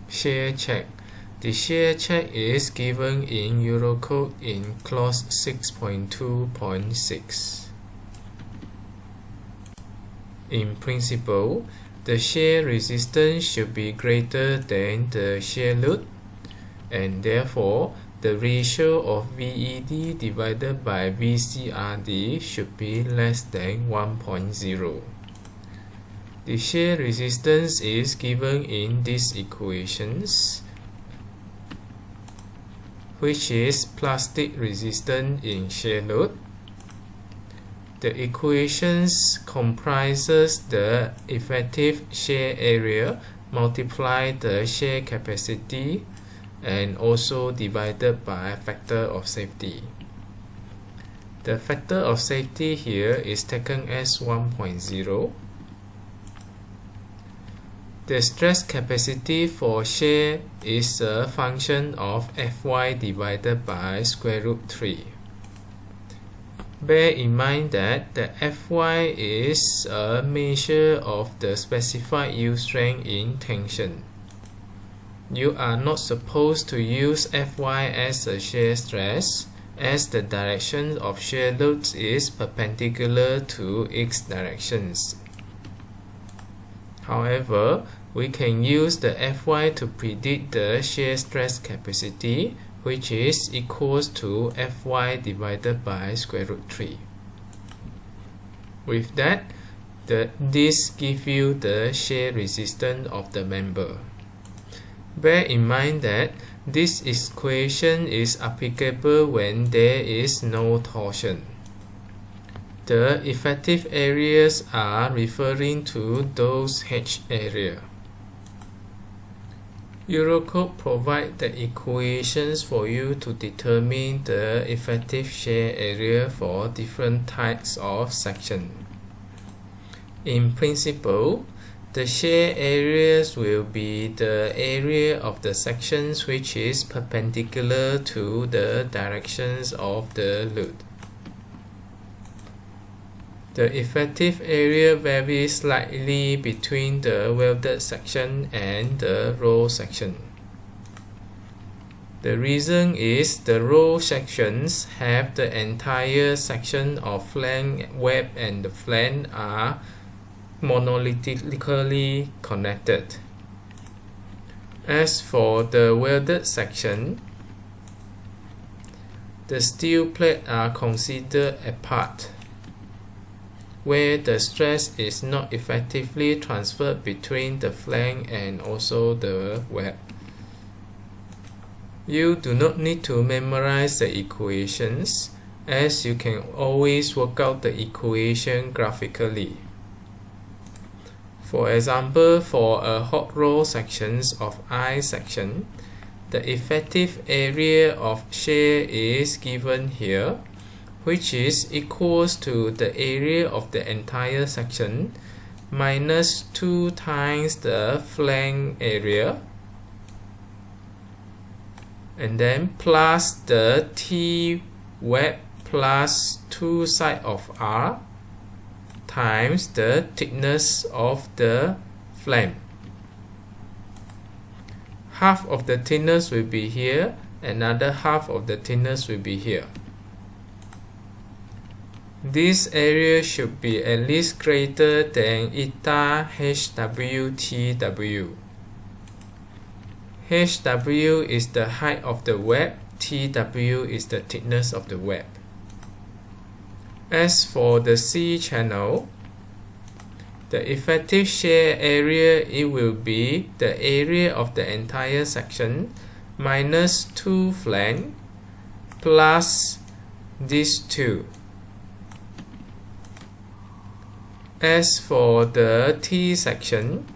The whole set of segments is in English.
Shear check. The shear check is given in Eurocode in clause 6.2.6. In principle, the shear resistance should be greater than the shear load, and therefore the ratio of VED divided by VCRD should be less than 1.0. The shear resistance is given in these equations, which is plastic resistance in shear load. The equations comprises the effective shear area multiplied the shear capacity and also divided by factor of safety. The factor of safety here is taken as 1.0. The stress capacity for shear is a function of Fy divided by square root 3. Bear in mind that the Fy is a measure of the specified yield strength in tension. You are not supposed to use Fy as a shear stress, as the direction of shear loads is perpendicular to its directions. However, we can use the Fy to predict the shear stress capacity, which is equals to Fy divided by square root 3. With that, this gives you the shear resistance of the member. Bear in mind that this equation is applicable when there is no torsion. The effective areas are referring to those H area. Eurocode provides the equations for you to determine the effective shear area for different types of section. In principle, the shear areas will be the area of the sections which is perpendicular to the directions of the load. The effective area varies slightly between the welded section and the roll section. The reason is the roll sections have the entire section of flange, web, and the flange are monolithically connected. As for the welded section, the steel plates are considered apart, where the stress is not effectively transferred between the flange and also the web. You do not need to memorize the equations, as you can always work out the equation graphically. For example, for a hot roll sections of I section, the effective area of shear is given here, which is equals to the area of the entire section minus 2 times the flange area, and then plus the T web plus 2 side of R times the thickness of the flange. Half of the thickness will be here, another half of the thickness will be here. This area should be at least greater than eta HWTW. HW is the height of the web, TW is the thickness of the web. As for the C channel, the effective shear area, it will be the area of the entire section minus 2 flange plus these 2. As for the T section,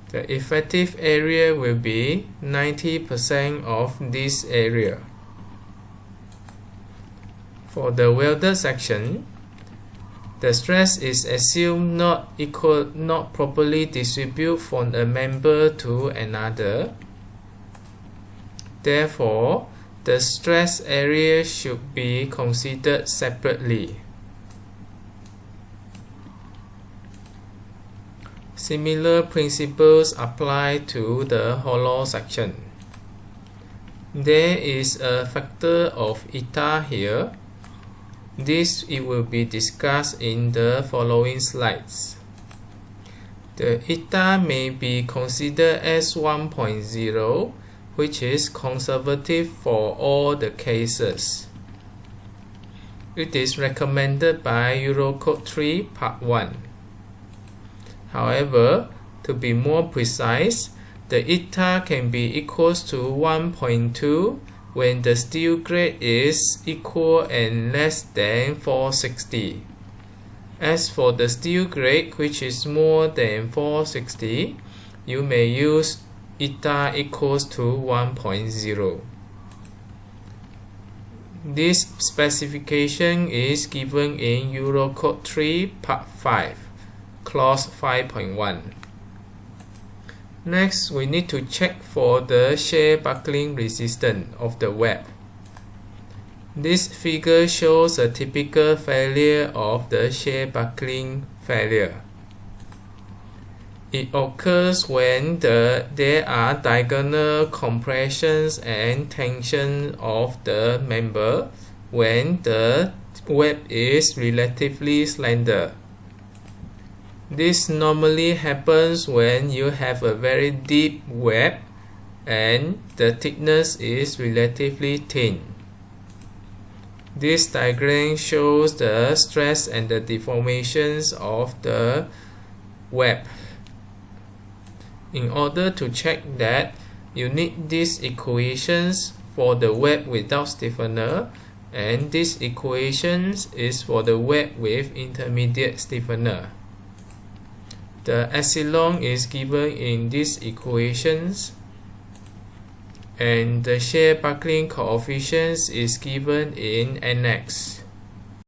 the effective area will be 90% of this area. For the welded section, the stress is assumed not properly distributed from a member to another. Therefore, the stress area should be considered separately. Similar principles apply to the hollow section. There is a factor of eta here. This it will be discussed in the following slides. The eta may be considered as 1.0, which is conservative for all the cases. It is recommended by Eurocode 3 Part 1. However, to be more precise, the eta can be equals to 1.2 when the steel grade is equal and less than 460. As for the steel grade which is more than 460, you may use eta equals to 1.0. This specification is given in Eurocode 3 Part 5, Clause 5.1. Next, we need to check for the shear buckling resistance of the web. This figure shows a typical failure of the shear buckling failure. It occurs when there are diagonal compressions and tension of the member when the web is relatively slender. This normally happens when you have a very deep web and the thickness is relatively thin. This diagram shows the stress and the deformations of the web. In order to check that, you need these equations for the web without stiffener, and this equations is for the web with intermediate stiffener. The epsilon is given in these equations, and the shear buckling coefficient is given in annex.